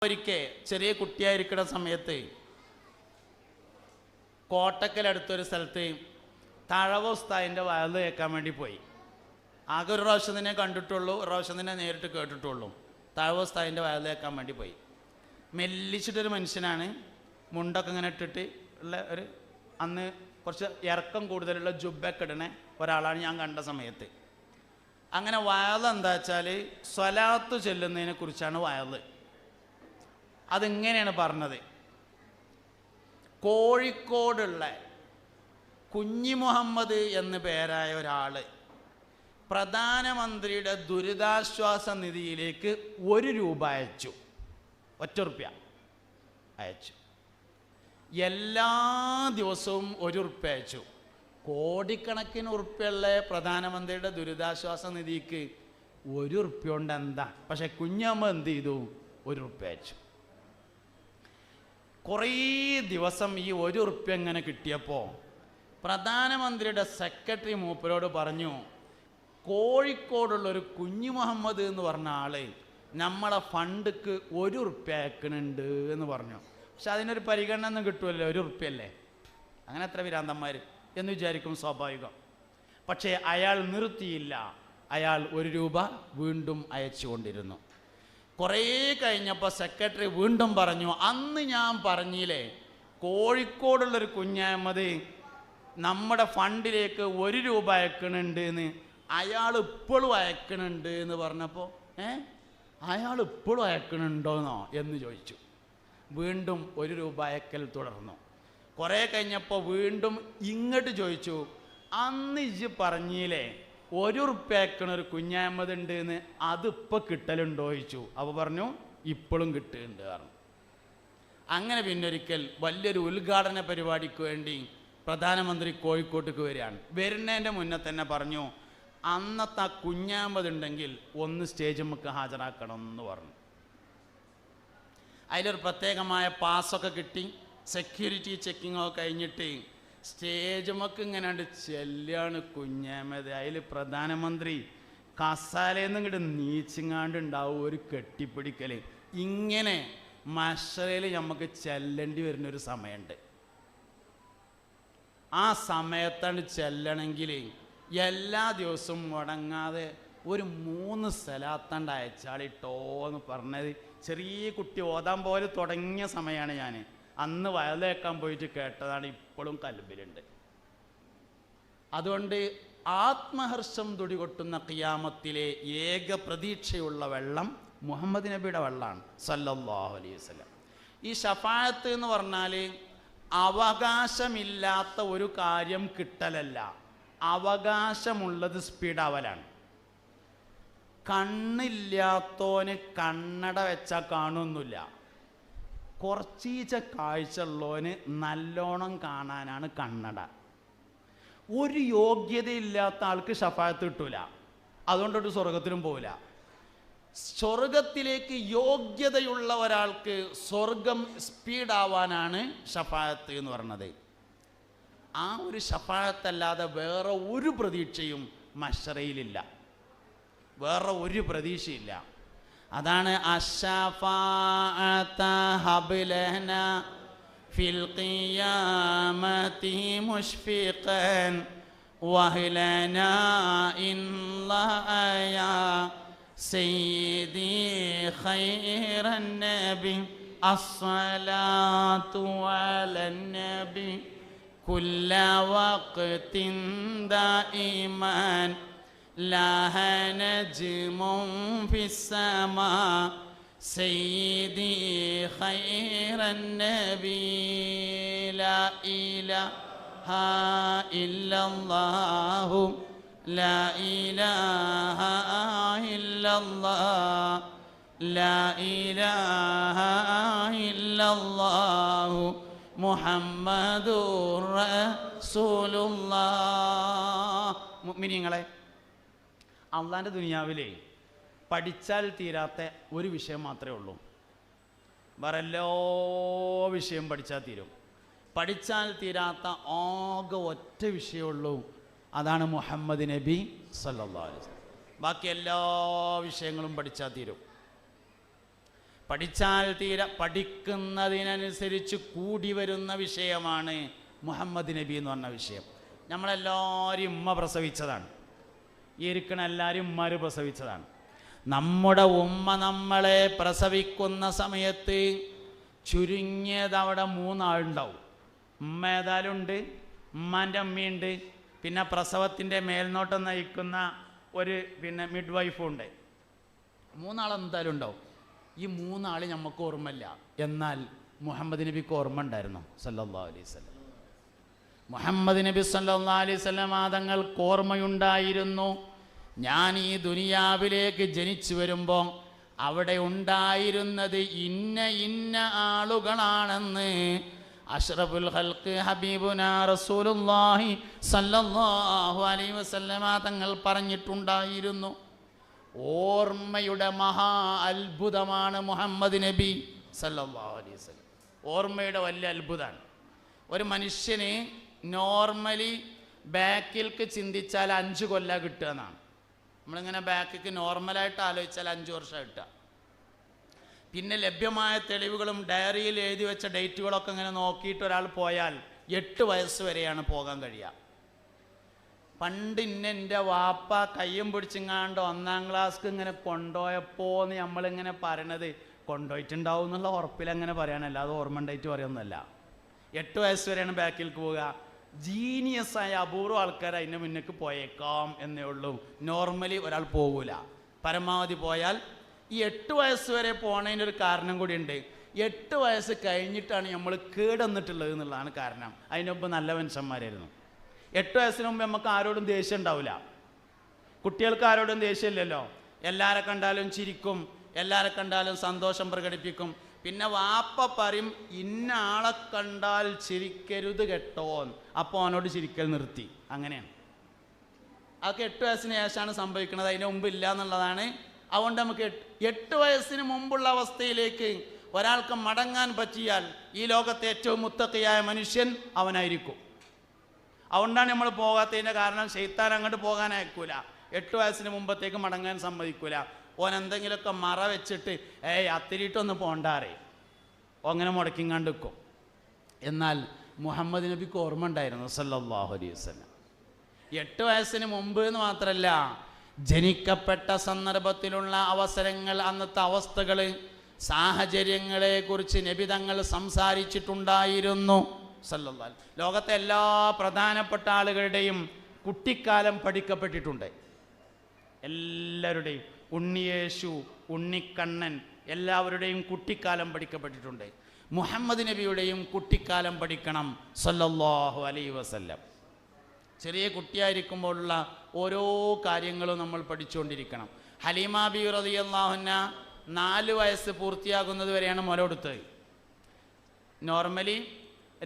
ഒരിക്കൽ ചെറിയ കുട്ടിയായിരിക്കുന്ന സമയത്ത് കോട്ടക്കലടുത്തൊരു സ്ഥലത്ത് തഴവ ഉസ്താദിൻ്റെ വയല് കേൾക്കാൻ വേണ്ടി പോയി. ആകെ ഒരു പ്രാവശ്യം തന്നെ കണ്ടിട്ടുള്ളൂ, ഒരു പ്രാവശ്യം തന്നെ നേരിട്ട് കേട്ടിട്ടുള്ളൂ. തഴവ ഉസ്താദിൻ്റെ വയല് കേൾക്കാൻ വേണ്ടി പോയി. മെല്ലിച്ചിട്ടൊരു മനുഷ്യനാണ്, മുണ്ടൊക്കെ ഇങ്ങനെ ഇട്ടിട്ട് ഉള്ള ഒരു, അന്ന് കുറച്ച് ഇറക്കം കൂടുതലുള്ള ജുബ്ബൊക്കെ ഇടണ ഒരാളാണ് ഞാൻ കണ്ട സമയത്ത്. അങ്ങനെ വയല് എന്താ വെച്ചാൽ സ്വലാത്ത് ചൊല്ലുന്നതിനെ കുറിച്ചാണ് വയല്. അതിങ്ങനെയാണ് പറഞ്ഞത്: കോഴിക്കോടുള്ള കുഞ്ഞി മുഹമ്മദ് എന്ന് പേരായ ഒരാൾ പ്രധാനമന്ത്രിയുടെ ദുരിതാശ്വാസ നിധിയിലേക്ക് 1 രൂപ അയച്ചു. 1 റുപ്യ അയച്ചു. എല്ലാ ദിവസവും 1 റുപ്യ അയച്ചു. കോടിക്കണക്കിന് ഉറുപ്പ്യുള്ള പ്രധാനമന്ത്രിയുടെ ദുരിതാശ്വാസ നിധിക്ക് 1 റുപ്യ കൊണ്ട് എന്താ? പക്ഷെ കുഞ്ഞമ്മ എന്ത് ചെയ്തു? 1 റുപ്യ അയച്ചു. കുറേ ദിവസം ഈ 1 റുപ്യ ഇങ്ങനെ കിട്ടിയപ്പോൾ പ്രധാനമന്ത്രിയുടെ സെക്രട്ടറി മൂപ്പരോട് പറഞ്ഞു, കോഴിക്കോടുള്ളൊരു കുഞ്ഞു മുഹമ്മദ് എന്ന് പറഞ്ഞ ആള് നമ്മളെ ഫണ്ടിക്ക് 1 റുപ്യ അയക്കണുണ്ട് എന്ന് പറഞ്ഞു. പക്ഷെ അതിനൊരു പരിഗണന ഒന്നും കിട്ടുമല്ലോ, 1 റുപ്യല്ലേ, അങ്ങനെ എത്ര വിരാന്തന്മാർ എന്ന് വിചാരിക്കും സ്വാഭാവികം. പക്ഷേ അയാൾ നിർത്തിയില്ല. അയാൾ 1 രൂപ വീണ്ടും അയച്ചുകൊണ്ടിരുന്നു. കുറേ കഴിഞ്ഞപ്പോൾ സെക്രട്ടറി വീണ്ടും പറഞ്ഞു, അന്ന് ഞാൻ പറഞ്ഞില്ലേ കോഴിക്കോടുള്ളൊരു കുഞ്ഞഹമ്മദ് നമ്മുടെ ഫണ്ടിലേക്ക് 1 രൂപ അയക്കണുണ്ട് എന്ന്, അയാൾ ഇപ്പോഴും അയക്കണുണ്ട് എന്ന് പറഞ്ഞപ്പോൾ അയാൾ ഇപ്പോഴും അയക്കണുണ്ടോന്നോ എന്ന് ചോദിച്ചു. വീണ്ടും 1 രൂപ അയക്കൽ തുടർന്നു. കുറേ കഴിഞ്ഞപ്പോൾ വീണ്ടും ഇങ്ങോട്ട് ചോദിച്ചു, അന്ന് ഇജ്ജ് പറഞ്ഞില്ലേ 1 റുപ്യ അയക്കണ ഒരു കുഞ്ഞഹമ്മദ് ഉണ്ട് എന്ന്, അതിപ്പോൾ കിട്ടലുണ്ടോ ചോദിച്ചു. അപ്പോൾ പറഞ്ഞു ഇപ്പോഴും കിട്ടുന്നുണ്ട് പറഞ്ഞു. അങ്ങനെ പിന്നൊരിക്കൽ വലിയൊരു ഉദ്ഘാടന പരിപാടിക്ക് വേണ്ടി പ്രധാനമന്ത്രി കോഴിക്കോട്ടേക്ക് വരികയാണ്. വരുന്നതിൻ്റെ മുന്നേ തന്നെ പറഞ്ഞു, അന്നത്തെ ആ കുഞ്ഞഹമ്മദ് ഉണ്ടെങ്കിൽ ഒന്ന് സ്റ്റേജ് നമുക്ക് ഹാജരാക്കണം എന്ന് പറഞ്ഞു. അതിലൊരു പ്രത്യേകമായ പാസ്സൊക്കെ കിട്ടി. സെക്യൂരിറ്റി ചെക്കിങ്ങൊക്കെ കഴിഞ്ഞിട്ട് സ്റ്റേജുമൊക്കെ ഇങ്ങനെ ചെല്ലാണ് കുഞ്ഞഹമ്മദ്. അതിൽ പ്രധാനമന്ത്രി കസാലയെന്നും ഇങ്ങോട്ട് നീച്ചിങ്ങാണ്ടുണ്ടാവും ഒരു കെട്ടിപ്പിടിക്കൽ. ഇങ്ങനെ മഷറയിൽ നമുക്ക് ചെല്ലേണ്ടി വരുന്നൊരു സമയമുണ്ട്. ആ സമയത്താണ് ചെല്ലണമെങ്കിൽ എല്ലാ ദിവസവും മുടങ്ങാതെ ഒരു 3 സലാത്തണ്ട് അയച്ചാളിട്ടോ എന്ന് പറഞ്ഞത് ചെറിയ കുട്ടി ഓതാൻ പോലെ തുടങ്ങിയ സമയമാണ്. ഞാൻ അന്ന് വയലേക്കാൻ പോയിട്ട് കേട്ടതാണ്, ഇപ്പോഴും കൽബിലുണ്ട്. അതുകൊണ്ട് ആത്മഹർഷം തുടികൊട്ടുന്ന ഖിയാമത്തിലെ ഏക പ്രതീക്ഷയുള്ള വെള്ളം മുഹമ്മദ് നബിയുടെ വെള്ളമാണ് സല്ലല്ലാഹു അലൈഹി വസല്ലം. ഈ ഷഫാഅത്ത് എന്ന് പറഞ്ഞാൽ അവകാശമില്ലാത്ത ഒരു കാര്യം കിട്ടലല്ല, അവകാശമുള്ളത് സ്പീഡാവലാണ്. കണ്ണില്ലാത്തോന് കണ്ണട വെച്ചാൽ കാണുമൊന്നുമില്ല. കുറച്ചീച്ച കാഴ്ചയുള്ളവന് നല്ലോണം കാണാനാണ് കണ്ണട. ഒരു യോഗ്യതയില്ലാത്ത ആൾക്ക് ഷഫാഅത്ത് കിട്ടൂല, അതുകൊണ്ടൊരു സ്വർഗത്തിലും പോവില്ല. സ്വർഗത്തിലേക്ക് യോഗ്യതയുള്ള ഒരാൾക്ക് സ്വർഗം സ്പീഡാവാനാണ് ഷഫാഅത്ത് എന്ന് പറയുന്നത്. ആ ഒരു ഷഫാഅത്തല്ലാതെ വേറെ ഒരു പ്രതീക്ഷയും മശ്റയിലില്ല, വേറെ ഒരു പ്രതീക്ഷയില്ല. അതാണ് അശ്ശഫാഅത ഹബ്ലന ഫിൽ ഖിയാമതി മുഷ്ഫിഖൻ വഹ്ലന ഇൻലയ സയ്യിദി ഖൈറൻ നബി അസ്സലാത്തു അലൻ നബി കുല്ല വഖ്തിൻ ദായിമൻ ലാഹ നജ്മുൻ ഫിസ്സമാ സയ്യിദി ഖൈറൻ നബി ലാ ഇലാഹ ഇല്ലല്ലാഹു ലാ ഇലാഹ ഇല്ലല്ലാഹ് ലാ ഇലാഹ ഇല്ലല്ലാഹു മുഹമ്മദുർ റസൂലുള്ളാഹ്. മുഅ്മിനീങ്ങളെ, അള്ളാൻ്റെ ദുനിയാവിലെ പഠിച്ചാൽ തീരാത്ത ഒരു വിഷയം മാത്രമേ ഉള്ളൂ. വേറെ എല്ലാ വിഷയം പഠിച്ചാൽ തീരും. പഠിച്ചാൽ തീരാത്ത ആകെ ഒറ്റ വിഷയമുള്ളൂ, അതാണ് മുഹമ്മദ് നബി സല്ലല്ലാഹു അലൈഹി വസല്ലം. ബാക്കി എല്ലാ വിഷയങ്ങളും പഠിച്ചാൽ തീരും. പഠിച്ചാൽ പഠിക്കുന്നതിനനുസരിച്ച് കൂടി വരുന്ന വിഷയമാണ് മുഹമ്മദ് നബി എന്ന് പറഞ്ഞ വിഷയം. നമ്മളെല്ലാവരും ഉമ്മ പ്രസവിച്ചതാണ്, ഈ ഇരിക്കണ എല്ലാവരും ഉമ്മാര് പ്രസവിച്ചതാണ്. നമ്മുടെ ഉമ്മ നമ്മളെ പ്രസവിക്കുന്ന സമയത്ത് ചുരുങ്ങിയത് അവിടെ 3 ആളുണ്ടാവും. ഉമ്മ ഏതായാലും ഉണ്ട്, ഉമ്മാൻ്റെ അമ്മയുണ്ട്, പിന്നെ പ്രസവത്തിൻ്റെ മേൽനോട്ടം നയിക്കുന്ന ഒരു മിഡ് വൈഫും ഉണ്ട്. 3 ആൾ എന്തായാലും ഉണ്ടാവും. ഈ 3 ആൾ നമുക്ക് ഓർമ്മയില്ല, എന്നാൽ മുഹമ്മദ് നബിക്ക് ഓർമ്മ ഉണ്ടായിരുന്നു സല്ലല്ലാഹു അലൈഹി വസല്ലം. മുഹമ്മദ് നബി സല്ലല്ലാഹു അലൈഹി വസല്ലം തങ്ങൾക്ക് ഓർമ്മയുണ്ടായിരുന്നു, ഞാൻ ഈ ദുനിയാവിലേക്ക് ജനിച്ചു വരുമ്പോൾ അവിടെ ഉണ്ടായിരുന്നത് ഇന്ന ഇന്ന ആളുകളാണെന്ന് അഷ്റഫുൽ ഖൽഖ് ഹബീബുനാ റസൂലുള്ളാഹി സല്ലല്ലാഹു അലൈഹി വസല്ലം തങ്ങൾ പറഞ്ഞിട്ടുണ്ടായിരുന്നു. ഓർമ്മയുടെ മഹാ അത്ഭുതമാണ് മുഹമ്മദ് നബി സല്ലല്ലാഹു അലൈഹി വസല്ലം. ഓർമ്മയുടെ വലിയ അത്ഭുതമാണ്. ഒരു മനുഷ്യന് നോർമലി ബാക്കിലേക്ക് ചിന്തിച്ചാൽ 5 കൊല്ലം കിട്ടുക എന്നാണ്. നമ്മളിങ്ങനെ ബാക്കിക്ക് നോർമലായിട്ട് ആലോചിച്ചാൽ 5 വർഷം കിട്ടുക. പിന്നെ ലഭ്യമായ തെളിവുകളും ഡയറിയിൽ എഴുതി വെച്ച ഡേറ്റുകളൊക്കെ ഇങ്ങനെ നോക്കിയിട്ട് ഒരാൾ പോയാൽ 8 വയസ്സ് വരെയാണ് പോകാൻ കഴിയുക. പണ്ട് എൻ്റെ വാപ്പ കയ്യും പിടിച്ചിങ്ങാണ്ട് 1-ാം ക്ലാസ്ക്ക് ഇങ്ങനെ കൊണ്ടുപോയപ്പോന്ന് നമ്മളിങ്ങനെ പറയണത് കൊണ്ടുപോയിട്ടുണ്ടാവും എന്നുള്ള ഉറപ്പിലങ്ങനെ പറയാനല്ല, അത് ഓർമ്മ ഉണ്ടായിട്ട് പറയുന്നതല്ല. 8 വയസ്സ് വരെയാണ് ബാക്കിലേക്ക് പോവുക. ജീനിയസായ അപൂർവ ആൾക്കാർ അതിൻ്റെ മുന്നേക്ക് പോയേക്കാം എന്നേ ഉള്ളൂ. നോർമലി ഒരാൾ പോകൂല. പരമാവധി പോയാൽ ഈ 8 വയസ്സ് വരെ പോണതിൻ്റെ ഒരു കാരണം കൂടിയുണ്ട്. 8 വയസ്സ് കഴിഞ്ഞിട്ടാണ് നമ്മൾ കേടന്നിട്ടുള്ളത് എന്നുള്ളതാണ് കാരണം. അതിനൊപ്പം നല്ല മനുഷ്യന്മാരായിരുന്നു. 8 വയസ്സിന് മുമ്പ് നമുക്ക് ആരോടും ദേഷ്യം ഉണ്ടാവില്ല. കുട്ടികൾക്ക് ആരോടും ദേഷ്യമില്ലല്ലോ. എല്ലാവരെ കണ്ടാലും ചിരിക്കും, എല്ലാവരെ കണ്ടാലും സന്തോഷം പ്രകടിപ്പിക്കും. പിന്നെ വാപ്പ പറയും ഇന്ന ആളെ കണ്ടാൽ ചിരിക്കരുത് കേട്ടോ, അപ്പോൾ അവനോട് ചിരിക്കൽ നിർത്തി. അങ്ങനെയാണ്. അതൊക്കെ 8 വയസ്സിന് ശേഷമാണ് സംഭവിക്കുന്നത്, അതിന് മുമ്പ് ഇല്ല എന്നുള്ളതാണ്. അതുകൊണ്ട് നമുക്ക് 8 വയസ്സിന് മുമ്പുള്ള അവസ്ഥയിലേക്ക് ഒരാൾക്ക് മടങ്ങാൻ പറ്റിയാൽ ഈ ലോകത്തെ ഏറ്റവും മുത്തഖിയായ മനുഷ്യൻ അവനായിരിക്കും. അതുകൊണ്ടാണ് നമ്മൾ പോകാത്തതിൻ്റെ കാരണം. ശൈത്താൻ അങ്ങോട്ട് പോകാൻ അയക്കൂല, 8 വയസ്സിന് മുമ്പത്തേക്ക് മടങ്ങാൻ സമ്മതിക്കൂല. ഓൻ എന്തെങ്കിലുമൊക്കെ മറ വെച്ചിട്ട് അത്തിരിയിട്ടൊന്ന് പോണ്ടാറേ അങ്ങനെ മുടക്കിങ്ങാണ്ട് വെക്കും. എന്നാൽ മുഹമ്മദ് നബിക്ക് ഓർമ്മ ഉണ്ടായിരുന്നു സല്ലല്ലാഹു അലൈഹി വസല്ലം. 8 വയസ്സിന് മുമ്പ് എന്ന് മാത്രമല്ല, ജനിക്കപ്പെട്ട സന്ദർഭത്തിലുള്ള അവസരങ്ങൾ, അന്നത്തെ അവസ്ഥകൾ, സാഹചര്യങ്ങളെ കുറിച്ച് നബി തങ്ങൾ സംസാരിച്ചിട്ടുണ്ടായിരുന്നു സല്ലല്ലാഹു. ലോകത്തെ എല്ലാ പ്രധാനപ്പെട്ട ആളുകളുടെയും കുട്ടിക്കാലം പഠിക്കപ്പെട്ടിട്ടുണ്ട്. എല്ലാവരുടെയും, ഉണ്ണിയേശു, ഉണ്ണിക്കണ്ണൻ, എല്ലാവരുടെയും കുട്ടിക്കാലം പഠിക്കപ്പെട്ടിട്ടുണ്ട്. മുഹമ്മദ് നബിയുടെയും കുട്ടിക്കാലം പഠിക്കണം സല്ലല്ലാഹു അലൈഹി വസല്ലം. ചെറിയ കുട്ടിയായിരിക്കുമ്പോഴുള്ള ഓരോ കാര്യങ്ങളും നമ്മൾ പഠിച്ചുകൊണ്ടിരിക്കണം. ഹലീമ ബീവി റളിയല്ലാഹു അൻഹ 4 വയസ്സ് പൂർത്തിയാകുന്നത് വരെയാണ് മുല കൊടുത്തത്. നോർമലി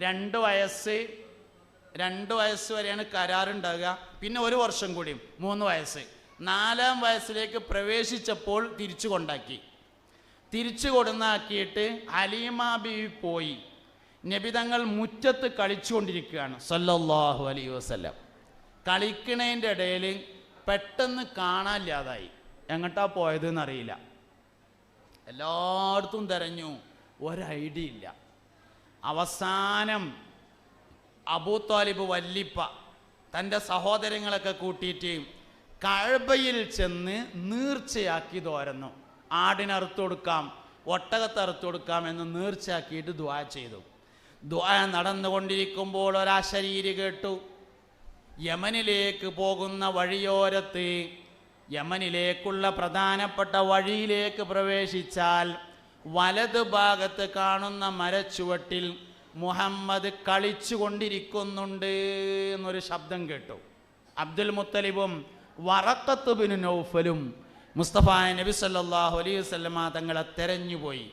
2 വയസ്സ് വരെയാണ് കരാറുണ്ടാകുക. പിന്നെ 1 വർഷം കൂടിയും 3 വയസ്സ്. 4-ാം വയസ്സിലേക്ക് പ്രവേശിച്ചപ്പോൾ തിരിച്ചു കൊണ്ടാക്കി. തിരിച്ചു കൊടുന്നാക്കിയിട്ട് ഹലീമ ബീവി പോയി. നബിതങ്ങൾ മുറ്റത്ത് കളിച്ചുകൊണ്ടിരിക്കുകയാണ് സല്ലല്ലാഹു അലൈഹി വസല്ലം. കളിക്കണേൻ്റെ ഇടയിൽ പെട്ടെന്ന് കാണാനില്ലാതായി. എങ്ങോട്ടാ പോയതെന്നറിയില്ല. എല്ലായിടത്തും തിരഞ്ഞു, ഒരു ഐഡിയ ഇല്ല. അവസാനം അബൂ ത്വാലിബ് വല്ലിപ്പ തൻ്റെ സഹോദരങ്ങളൊക്കെ കൂട്ടിയിട്ട് കഅബയിൽ ചെന്ന് നീർച്ചയാക്കി തോരുന്നു. ആടിനറുത്തു കൊടുക്കാം, ഒട്ടകത്തറുത്തു കൊടുക്കാം എന്ന് നീർച്ചയാക്കിയിട്ട് ദുആ ചെയ്തു. ദുആ നടന്നുകൊണ്ടിരിക്കുമ്പോൾ ഒരശരീരി കേട്ടു. യമനിലേക്ക് പോകുന്ന വഴിയോരത്ത്, യമനിലേക്കുള്ള പ്രധാനപ്പെട്ട വഴിയിലേക്ക് പ്രവേശിച്ചാൽ വലത് ഭാഗത്ത് കാണുന്ന മരച്ചുവട്ടിൽ മുഹമ്മദ് കളിച്ചു കൊണ്ടിരിക്കുന്നുണ്ട് എന്നൊരു ശബ്ദം കേട്ടു. അബ്ദുൽ മുത്തലിബും വറഖത്ത് ബിൻ നൗഫലും മുസ്തഫ നബി സല്ലല്ലാഹു അലൈഹി വസല്ലമ തങ്ങളെ തെരഞ്ഞുപോയി.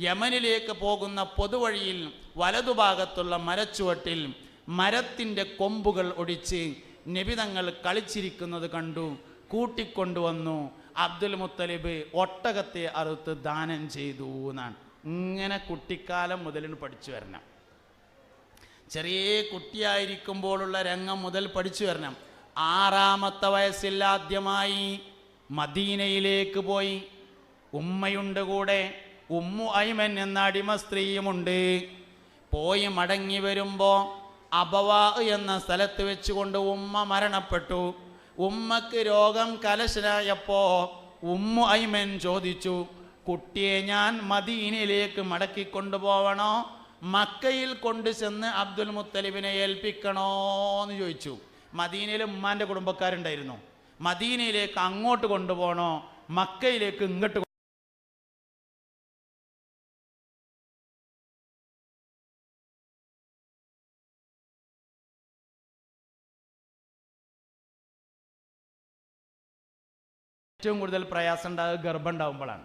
യമനിലേക്ക് പോകുന്ന പൊതുവഴിയിൽ വലതുഭാഗത്തുള്ള മരച്ചുവട്ടിൽ മരത്തിൻ്റെ കൊമ്പുകൾ ഒടിച്ച് നബി തങ്ങൾ കളിച്ചിരിക്കുന്നത് കണ്ടു. കൂട്ടിക്കൊണ്ടുവന്നു. അബ്ദുൽ മുത്തലിബ് ഒട്ടകത്തെ അറുത്ത് ദാനം ചെയ്തു എന്നാണ്. ഇങ്ങനെ കുട്ടിക്കാലം മുതൽ പഠിച്ചു വരണം. ചെറിയ കുട്ടിയായിരിക്കുമ്പോഴുള്ള രംഗം മുതൽ പഠിച്ചു വരണം. 6-ാമത്തെ വയസ്സിൽ ആദ്യമായി മദീനയിലേക്ക് പോയി. ഉമ്മയുണ്ട് കൂടെ. ഉമ്മു ഐമൻ എന്ന അടിമ സ്ത്രീയുമുണ്ട്. പോയി മടങ്ങി വരുമ്പോൾ അബവാ എന്ന സ്ഥലത്ത് വെച്ചുകൊണ്ട് ഉമ്മ മരണപ്പെട്ടു. ഉമ്മക്ക് രോഗം കലശലായപ്പോൾ ഉമ്മു ഐമൻ ചോദിച്ചു, കുട്ടിയെ ഞാൻ മദീനയിലേക്ക് മടക്കിക്കൊണ്ടുപോകണോ, മക്കയിൽ കൊണ്ടു ചെന്ന് അബ്ദുൽ മുത്തലിബിനെ ഏൽപ്പിക്കണോ എന്ന് ചോദിച്ചു. മദീനയിൽ ഉമ്മാൻ്റെ കുടുംബക്കാരുണ്ടായിരുന്നു. മദീനയിലേക്ക് അങ്ങോട്ട് കൊണ്ടുപോകണോ, മക്കയിലേക്ക് ഇങ്ങോട്ട് ഏറ്റവും കൂടുതൽ പ്രയാസം ഉണ്ടാകുക ഗർഭം ഉണ്ടാകുമ്പോഴാണ്.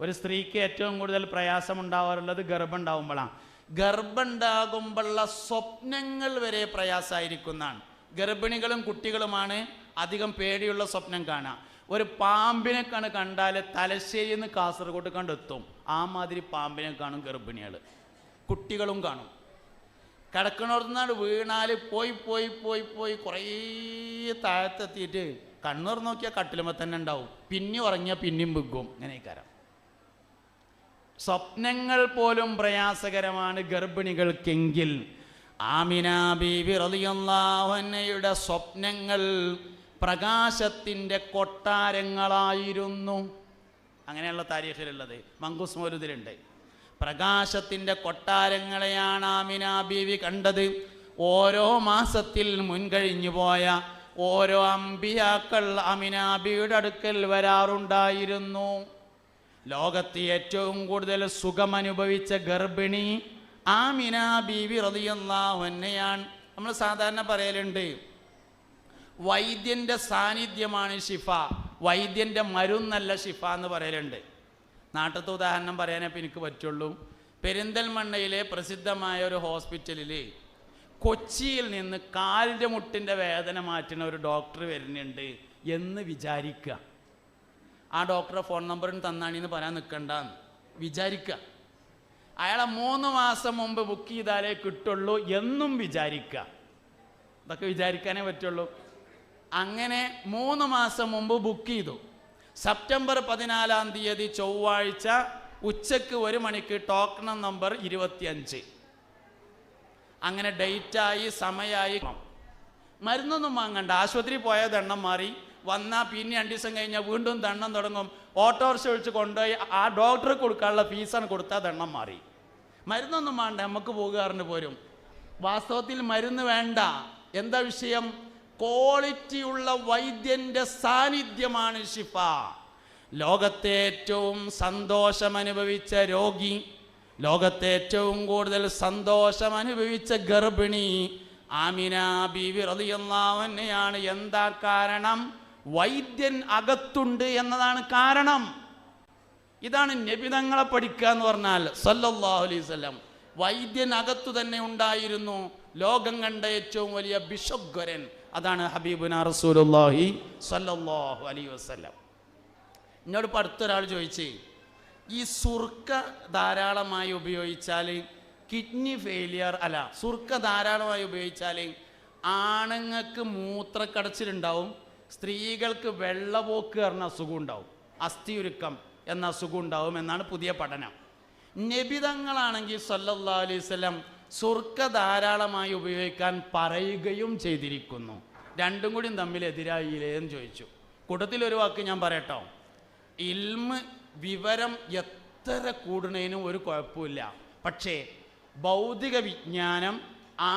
ഒരു സ്ത്രീക്ക് ഏറ്റവും കൂടുതൽ പ്രയാസം ഉണ്ടാവാറുള്ളത് ഗർഭം ഉണ്ടാകുമ്പോഴാണ്. ഗർഭം ഉണ്ടാകുമ്പോഴുള്ള സ്വപ്നങ്ങൾ വരെ പ്രയാസമായിരിക്കുന്നതാണ്. ഗർഭിണികളും കുട്ടികളുമാണ് അധികം പേടിയുള്ള സ്വപ്നം കാണുക. ഒരു പാമ്പിനെ കണ്ടാൽ തലശ്ശേരിയിൽ നിന്ന് കാസർഗോഡ് കണ്ടെത്തും. ആ മാതിരി പാമ്പിനെ കാണും ഗർഭിണികൾ, കുട്ടികളും കാണും. കിടക്കണോർന്നാണ് വീണാൽ പോയി പോയി പോയി പോയി കുറേ താഴത്തെത്തിയിട്ട് കണ്ണൂർ നോക്കിയാൽ കട്ടിലുമ്പോൾ തന്നെ ഉണ്ടാവും. പിന്നെ ഉറങ്ങിയാൽ പിന്നെയും വിഗ്ഗും. ഇങ്ങനെയൊക്കെ സ്വപ്നങ്ങൾ പോലും പ്രയാസകരമാണ് ഗർഭിണികൾക്കെങ്കിൽ ആമിന ബീവി റളിയല്ലാഹു അൻഹയുടെ സ്വപ്നങ്ങൾ പ്രകാശത്തിൻ്റെ കൊട്ടാരങ്ങളായിരുന്നു. അങ്ങനെയുള്ള താരീഖിലുള്ളത് മങ്കൂസ് മൗലൂദിലുണ്ട്. പ്രകാശത്തിൻ്റെ കൊട്ടാരങ്ങളെയാണ് ആമിന ബീവി കണ്ടത്. ഓരോ മാസത്തിൽ മുൻകഴിഞ്ഞു പോയ ഓരോ അമ്പിയാക്കൾ ആമിന ബീവിയുടെ അടുക്കൽ വരാറുണ്ടായിരുന്നു. ലോകത്ത് ഏറ്റവും കൂടുതൽ സുഖമനുഭവിച്ച ഗർഭിണി ആമിന ബീവി റളിയല്ലാഹു അൻഹയാണ്. നമ്മൾ സാധാരണ പറയലുണ്ട്, വൈദ്യൻ്റെ സാന്നിധ്യമാണ് ശിഫ, വൈദ്യൻ്റെ മരുന്നല്ല ശിഫ എന്ന് പറയലുണ്ട്. നാട്ടിലത്തെ ഉദാഹരണം പറയാനപ്പോൾ എനിക്ക് പറ്റുള്ളൂ. പെരിന്തൽമണ്ണയിലെ പ്രസിദ്ധമായ ഒരു ഹോസ്പിറ്റലിൽ കൊച്ചിയിൽ നിന്ന് കാലിൻ്റെ മുട്ടിൻ്റെ വേദന മാറ്റുന്ന ഒരു ഡോക്ടർ വരുന്നുണ്ട് എന്ന് വിചാരിക്കുക. ആ ഡോക്ടറെ ഫോൺ നമ്പറും തന്നാണിന്ന് പറയാൻ നിൽക്കണ്ടെന്ന് വിചാരിക്കുക. അയാളെ 3 മാസം മുമ്പ് ബുക്ക് ചെയ്താലേ കിട്ടുള്ളൂ എന്നും വിചാരിക്കുക. ഇതൊക്കെ വിചാരിക്കാനേ പറ്റുള്ളൂ. അങ്ങനെ 3 മാസം മുമ്പ് ബുക്ക് ചെയ്തു. സെപ്റ്റംബർ 14-ാം തീയതി ചൊവ്വാഴ്ച ഉച്ചക്ക് 1 മണിക്ക് ടോക്കൺ നമ്പർ 25. അങ്ങനെ ഡേറ്റായി, സമയമായി. മരുന്നൊന്നും വാങ്ങണ്ട, ആശുപത്രി പോയാൽ ദണ്ണം മാറി, വന്നാൽ പിന്നെ 2 ദിവസം കഴിഞ്ഞാൽ വീണ്ടും ദണ്ണം തുടങ്ങും. ഓട്ടോറിക്ഷ ഒഴിച്ച് കൊണ്ടുപോയി ആ ഡോക്ടർക്ക് കൊടുക്കാനുള്ള ഫീസാണ് കൊടുത്താൽ ദണ്ണം മാറി. മരുന്നൊന്നും വേണ്ട, നമുക്ക് പോകുകാരന് പോരും. വാസ്തവത്തിൽ മരുന്ന് വേണ്ട. എന്താ വിഷയം? ക്വാളിറ്റിയുള്ള വൈദ്യൻ്റെ സാന്നിധ്യമാണ് ശിഫ. ലോകത്തെ ഏറ്റവും സന്തോഷം അനുഭവിച്ച രോഗി, ലോകത്തെ ഏറ്റവും കൂടുതൽ സന്തോഷം അനുഭവിച്ച ഗർഭിണി ആമിന ബീവി റളിയല്ലാഹു അൻഹയാണ്. എന്താ കാരണം? വൈദ്യൻ അകത്തുണ്ട് എന്നതാണ് കാരണം. ഇതാണ് നബി തങ്ങളെ പഠിക്കുക എന്ന് പറഞ്ഞാൽ സല്ലല്ലാഹു അലൈഹി വസല്ലം. വൈദ്യൻ അകത്തു തന്നെ ഉണ്ടായിരുന്നു. ലോകം കണ്ട ഏറ്റവും വലിയ ബിഷഗ്വരൻ അതാണ് ഹബീബുന റസൂലുള്ളാഹി സല്ലല്ലാഹു അലൈഹി വസല്ലം. എന്നോട് ഇപ്പോൾ അടുത്തൊരാൾ ചോദിച്ചേ, ഈ സുർക്ക ധാരാളമായി ഉപയോഗിച്ചാൽ കിഡ്നി ഫെയിലിയർ അല്ല, സുർക്ക ധാരാളമായി ഉപയോഗിച്ചാൽ ആണുങ്ങൾക്ക് മൂത്രക്കടച്ചിലുണ്ടാവും, സ്ത്രീകൾക്ക് വെള്ളപോക്ക് പറഞ്ഞ അസുഖം ഉണ്ടാവും, അസ്ഥിയുരുക്കം എന്ന അസുഖം ഉണ്ടാവും എന്നാണ് പുതിയ പഠനം. നബിതങ്ങളാണെങ്കിൽ സല്ലല്ലാഹു അലൈഹി വസല്ലം സുർക്ക ധാരാളമായി ഉപയോഗിക്കാൻ പറയുകയും ചെയ്തിരിക്കുന്നു. രണ്ടും കൂടി തമ്മിൽ എതിരായില്ലേ എന്ന് ചോദിച്ചു. കൂട്ടത്തിലൊരു വാക്ക് ഞാൻ പറയട്ടോ, ഇൽമ് വിവരം എത്ര കൂടുന്നതിനും ഒരു കുഴപ്പമില്ല. പക്ഷേ ഭൗതിക വിജ്ഞാനം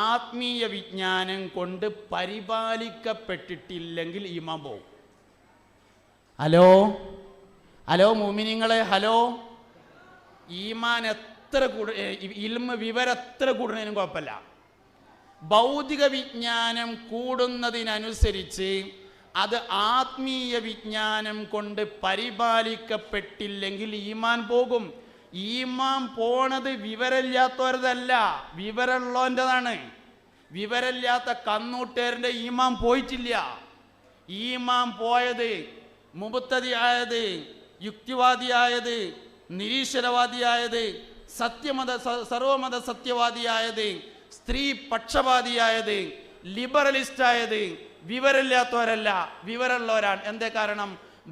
ആത്മീയ വിജ്ഞാനം കൊണ്ട് പരിപാലിക്കപ്പെട്ടിട്ടില്ലെങ്കിൽ ഈമാൻ പോവും. ഹലോ ഹലോ മുഅ്മിനീങ്ങളെ, ഹലോ. ഈമാൻ എത്ര ഇൽമ് വിവരം എത്ര കൂടുന്നതിനും കുഴപ്പമില്ല. ഭൗതിക വിജ്ഞാനം കൂടുന്നതിനനുസരിച്ച് അത് ആത്മീയ വിജ്ഞാനം കൊണ്ട് പരിപാലിക്കപ്പെട്ടില്ലെങ്കിൽ ഈമാൻ പോകും. ഈമാൻ പോണത് വിവരമില്ലാത്തവരതല്ല, വിവരമുള്ളവൻ്റെതാണ്. വിവരമില്ലാത്ത കന്നൂട്ടേറിൻ്റെ ഈമാൻ പോയിട്ടില്ല. ഈമാൻ പോയത് മുബത്തദിയായത്, യുക്തിവാദിയായത്, നിരീശ്വരവാദിയായത്, സർവമത സത്യവാദിയായത്, സ്ത്രീ പക്ഷപാതിയായത്, ലിബറലിസ്റ്റായത് വിവരമില്ലാത്തവരല്ല, വിവരമുള്ളവരാണ്. എന്തേ കാരണം?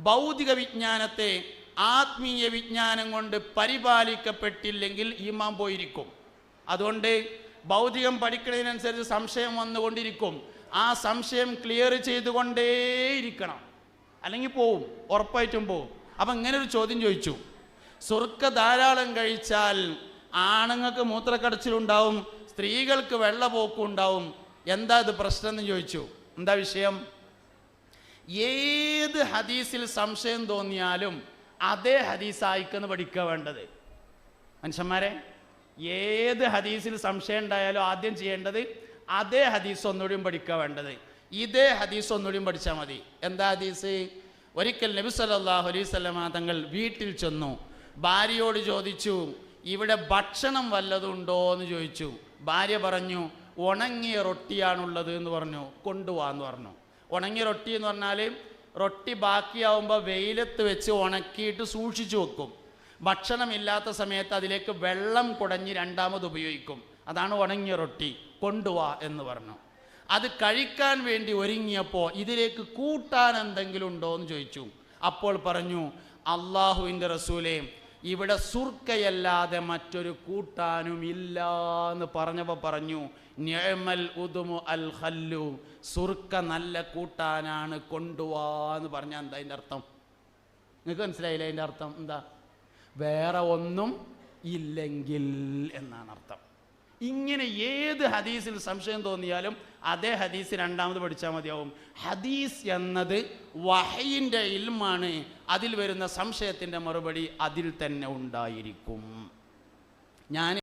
ഭൗതിക വിജ്ഞാനത്തെ ആത്മീയ വിജ്ഞാനം കൊണ്ട് പരിപാലിക്കപ്പെട്ടില്ലെങ്കിൽ ഈമാൻ പോയിരിക്കും. അതുകൊണ്ട് ഭൗതികം പഠിക്കുന്നതിനനുസരിച്ച് സംശയം വന്നുകൊണ്ടിരിക്കും. ആ സംശയം ക്ലിയർ ചെയ്തുകൊണ്ടേയിരിക്കണം, അല്ലെങ്കിൽ പോവും, ഉറപ്പായിട്ടും പോവും. അപ്പം ഇങ്ങനെ ഒരു ചോദ്യം ചോദിച്ചു, സുർക്ക ധാരാളം കഴിച്ചാൽ ആണുങ്ങൾക്ക് മൂത്രക്കടച്ചിലുണ്ടാവും, സ്ത്രീകൾക്ക് വെള്ളപ്പോക്കും ഉണ്ടാവും, എന്താ ഇത് പ്രശ്നം എന്ന് ചോദിച്ചു. എന്താ വിഷയം? ഏത് ഹദീസിൽ സംശയം തോന്നിയാലും അതേ ഹദീസ് ആയിക്കെന്ന് പഠിക്കുക വേണ്ടത്. മനുഷ്യന്മാരെ, ഏത് ഹദീസിൽ സംശയം ഉണ്ടായാലും ആദ്യം ചെയ്യേണ്ടത് അതേ ഹദീസ് ഒന്നുകൂടിയും പഠിക്കുക വേണ്ടത്. ഇതേ ഹദീസ് ഒന്നുകൂടിയും പഠിച്ചാൽ മതി. എന്താ ഹദീസ്? ഒരിക്കൽ നബി സല്ലല്ലാഹു അലൈഹി വസല്ലമ തങ്ങൾ വീട്ടിൽ ചെന്നു. ഭാര്യയോട് ചോദിച്ചു, ഇവിടെ ഭക്ഷണം വല്ലതുണ്ടോ എന്ന് ചോദിച്ചു. ഭാര്യ പറഞ്ഞു, ഉണങ്ങിയ റൊട്ടിയാണുള്ളത് എന്ന് പറഞ്ഞു. കൊണ്ടുപോകാന്ന് പറഞ്ഞു. ഉണങ്ങിയ റൊട്ടി എന്ന് പറഞ്ഞാൽ റൊട്ടി ബാക്കിയാവുമ്പോൾ വെയിലത്ത് വെച്ച് ഉണക്കിയിട്ട് സൂക്ഷിച്ചു വെക്കും. ഭക്ഷണമില്ലാത്ത സമയത്ത് അതിലേക്ക് വെള്ളം കുടഞ്ഞ് രണ്ടാമത് ഉപയോഗിക്കും. അതാണ് ഉണങ്ങിയ റൊട്ടി. കൊണ്ടുപോവാ എന്ന് പറഞ്ഞു. അത് കഴിക്കാൻ വേണ്ടി ഒരുങ്ങിയപ്പോൾ ഇതിലേക്ക് കൂട്ടാൻ എന്തെങ്കിലും ഉണ്ടോ എന്ന് ചോദിച്ചു. അപ്പോൾ പറഞ്ഞു, അള്ളാഹുവിൻ്റെ റസൂലേ, ഇവിടെ സുർക്കയല്ലാതെ മറ്റൊരു കൂട്ടാനും ഇല്ല എന്ന് പറഞ്ഞപ്പോൾ പറഞ്ഞു, നിഅമൽ ഉദുമു അൽ ഖല്ലു, സുർക്ക നല്ല കൂട്ടാനാണ്, കൊണ്ടുപോവാന്ന് പറഞ്ഞാൽ എന്താ അതിൻ്റെ അർത്ഥം? നിങ്ങൾക്ക് മനസ്സിലായില്ലേ അതിൻ്റെ അർത്ഥം എന്താ? വേറെ ഒന്നും ഇല്ലെങ്കിൽ എന്നാണ് അർത്ഥം. ഇങ്ങനെ ഏത് ഹദീസിൽ സംശയം തോന്നിയാലും അതേ ഹദീസ് രണ്ടാമത് പഠിച്ചാൽ മതിയാവും. ഹദീസ് എന്നത് വഹയിൻ്റെ ഇൽമാണ്. അതിൽ വരുന്ന സംശയത്തിൻ്റെ മറുപടി അതിൽ തന്നെ ഉണ്ടായിരിക്കും. ഞാൻ